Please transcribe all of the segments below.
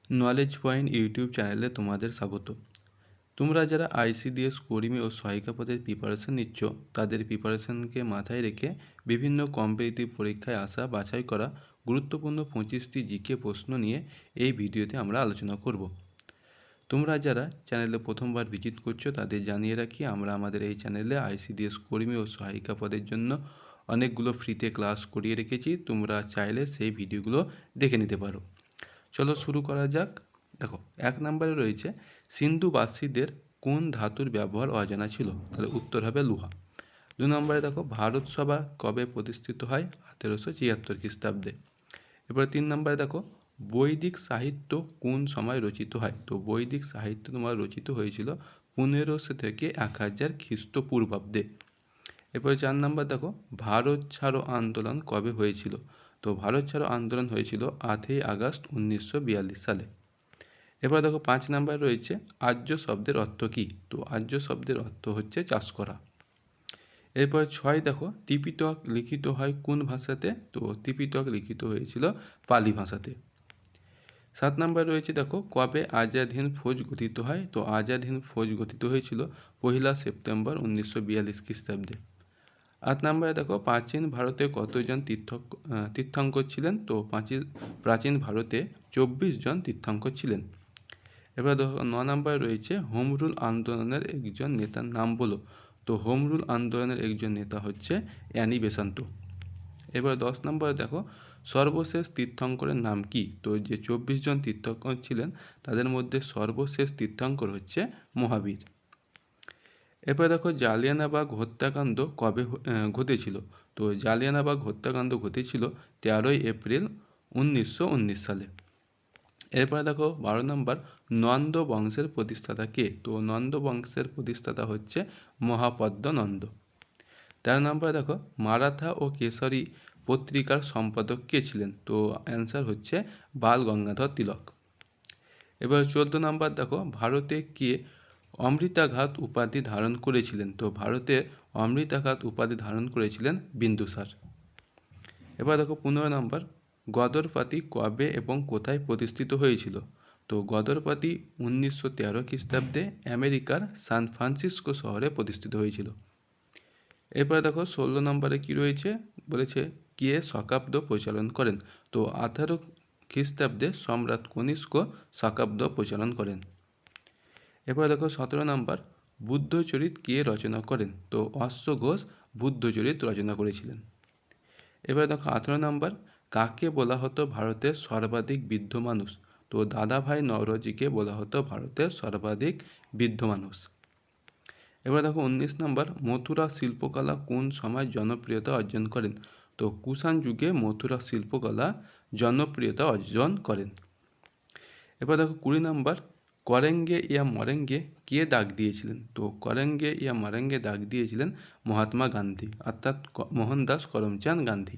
Knowledge point YouTube চ্যানেলে তোমাদের স্বাগত। তোমরা যারা আইসিডিএস কর্মী ও সহায়িকা পদের প্রিপারেশন নিচ্ছ, তাদের প্রিপারেশনকে মাথায় রেখে বিভিন্ন কম্পিটিটিভ পরীক্ষায় আসা বাছাই করা গুরুত্বপূর্ণ 25টি জিকে প্রশ্ন নিয়ে এই ভিডিওতে আমরা আলোচনা করব। তোমরা যারা চ্যানেলে প্রথমবার ভিজিট করছো তাদের জানিয়ে রাখি, আমরা আমাদের এই চ্যানেলে আইসিডিএস কর্মী ও সহায়িকা পদের জন্য অনেকগুলো ফ্রিতে ক্লাস করিয়ে রেখেছি। তোমরা চাইলে সেই ভিডিওগুলো দেখে নিতে পারো। চলো শুরু করা যাক। দেখো, 1 নম্বরে রয়েছে সিন্ধুবাসীদের কোন ধাতুর ব্যবহার অজানা ছিল? তাহলে উত্তর হবে লোহা। 2 নম্বরে দেখো, ভারত সভা কবে প্রতিষ্ঠিত হয়? 1876 খ্রিস্টাব্দে। এরপরে 3 নম্বরে দেখো, বৈদিক সাহিত্য কোন সময় রচিত হয়? তো বৈদিক সাহিত্য তোমার রচিত হয়েছিল 1500 থেকে 1000 খ্রিস্টপূর্বাব্দে। এরপরে 4 নম্বর দেখো, ভারত ছাড়ো আন্দোলন কবে হয়েছিল? তো ভারত ছাড়ো আন্দোলন হয়েছিল 8ই আগস্ট 1942 সালে। এবার দেখো 5 নাম্বার রয়েছে আর্য শব্দের অর্থ কী? তো আর্য শব্দের অর্থ হচ্ছে চাষ করা। এরপর 6 দেখো, ত্রিপিটক লিখিত হয় কোন ভাষাতে? তো ত্রিপিটক লিখিত হয়েছিল পালি ভাষাতে। 7 নাম্বার রয়েছে দেখো, কবে আজাদ হিন্দ ফৌজ গঠিত হয়? তো আজাদ হিন্দ ফৌজ গঠিত হয়েছিল 1 সেপ্টেম্বর 1942 খ্রিস্টাব্দে। 8 নম্বরে দেখো, প্রাচীন ভারতে কতজন তীর্থঙ্কর ছিলেন? তো প্রাচীন ভারতে 24 জন তীর্থঙ্কর ছিলেন। এবার দেখো 9 নম্বরে রয়েছে হোম রুল আন্দোলনের একজন নেতার নাম বলো। তো হোম রুল আন্দোলনের একজন নেতা হচ্ছে অ্যানি বেসান্ত। এবার 10 নম্বরে দেখো, সর্বশেষ তীর্থঙ্করের নাম কি? তো যে 24 জন তীর্থঙ্কর ছিলেন তাদের মধ্যে সর্বশেষ তীর্থঙ্কর হচ্ছে মহাবীর। এরপরে দেখো, জালিয়ানবাগ হত্যাকাণ্ড কবে ঘটেছিল? তো জালিয়ানবাগ হত্যাকাণ্ড ঘটেছিল 13ই এপ্রিল 1919 সালে। এরপরে দেখো 12 নম্বর, নন্দ বংশের প্রতিষ্ঠাতা কে? তো নন্দ বংশের প্রতিষ্ঠাতা হচ্ছে মহাপদ্ম নন্দ। 13 নম্বরে দেখো, মারাঠা ও কেশরী পত্রিকার সম্পাদক কে ছিলেন? তো অ্যান্সার হচ্ছে বাল গঙ্গাধর তিলক। এবার 14 নম্বর দেখো, ভারতে কে অমৃতাঘাত উপাধি ধারণ করেছিলেন? তো ভারতে অমৃতাঘাত উপাধি ধারণ করেছিলেন বিন্দুসার। এবার দেখো 15 নম্বর, গদরপাতি কবে এবং কোথায় প্রতিষ্ঠিত হয়েছিল? তো গদরপাতি 1913 খ্রিস্টাব্দে আমেরিকার সান ফ্রান্সিসকো শহরে প্রতিষ্ঠিত হয়েছিল। এরপরে দেখো 16 নম্বরে কি রয়েছে, বলেছে কে শকাব্দ প্রচলন করেন? তো 18 খ্রিস্টাব্দে সম্রাট কনিষ্ক শকাব্দ প্রচলন করেন। এরপরে দেখো 17 নম্বর, বুদ্ধচরিত কে রচনা করেন? তো অশ্ব ঘোষ বুদ্ধচরিত রচনা করেছিলেন। এবার দেখো 18 নম্বর, কাকে বলা হতো ভারতের সর্বাধিক বৃদ্ধ মানুষ? তো দাদাভাই নওরোজিকে বলা হতো ভারতের সর্বাধিক বৃদ্ধ মানুষ। এবার দেখো 19 নম্বর, মথুরা শিল্পকলা কোন সময় জনপ্রিয়তা অর্জন করেন? তো কুষাণ যুগে মথুরা শিল্পকলা জনপ্রিয়তা অর্জন করেন। এবার দেখো 20 নম্বর, করেঙ্গে ইয়া মরেঙ্গে কে ডাক দিয়েছিলেন? তো করেঙ্গে ইয়া মরেঙ্গে ডাক দিয়েছিলেন মহাত্মা গান্ধী, অর্থাৎ মোহনদাস করমচাঁদ গান্ধী।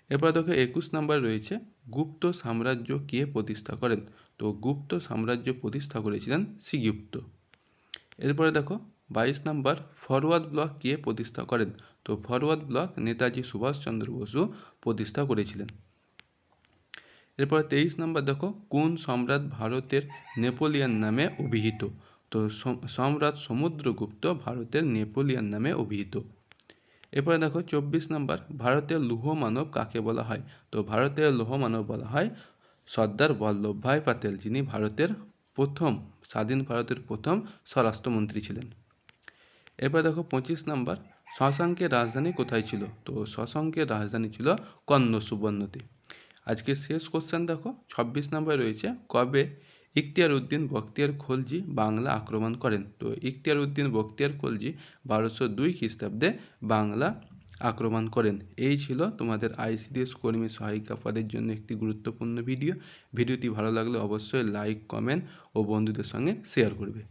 এরপর দেখো 21 নম্বর রয়েছে গুপ্ত সাম্রাজ্য কে প্রতিষ্ঠা করেন? তো গুপ্ত সাম্রাজ্য প্রতিষ্ঠা করেছিলেন শ্রীগুপ্ত। এরপরে দেখো 22 নম্বর, ফরওয়ার্ড ব্লক কে প্রতিষ্ঠা করেন? তো ফরওয়ার্ড ব্লক নেতাজি সুভাষচন্দ্র বসু প্রতিষ্ঠা করেছিলেন। এরপরে 23 নম্বর দেখো, কোন সম্রাট ভারতের নেপোলিয়ন নামে অভিহিত? তো সম্রাট সমুদ্রগুপ্ত ভারতের নেপোলিয়ন নামে অভিহিত। এরপরে দেখো 24 নম্বর, ভারতের লৌহ মানব কাকে বলা হয়? তো ভারতের লৌহ মানব বলা হয় সর্দার বল্লভভাই প্যাটেল, যিনি ভারতের স্বাধীন ভারতের প্রথম স্বরাষ্ট্রমন্ত্রী ছিলেন। এরপর দেখো 25 নম্বর, শশাঙ্কের রাজধানী কোথায় ছিল? তো শশাঙ্কের রাজধানী ছিল কর্ণ সুবর্ণতে। আজকে শেষ কোশ্চেন দেখো 26 নম্বরে রয়েছে, কবে ইখতিয়ার উদ্দিন বখতিয়ার খলজি বাংলা আক্রমণ করেন? তো ইখতিয়ার উদ্দিন বখতিয়ার খলজি 1202 খ্রিস্টাব্দে বাংলা আক্রমণ করেন। এই ছিল তোমাদের আইসিডিএস কর্মী সহায়িকা পদের জন্য একটি গুরুত্বপূর্ণ ভিডিওটি ভালো লাগলে অবশ্যই লাইক, কমেন্ট ও বন্ধুদের সঙ্গে শেয়ার করবে।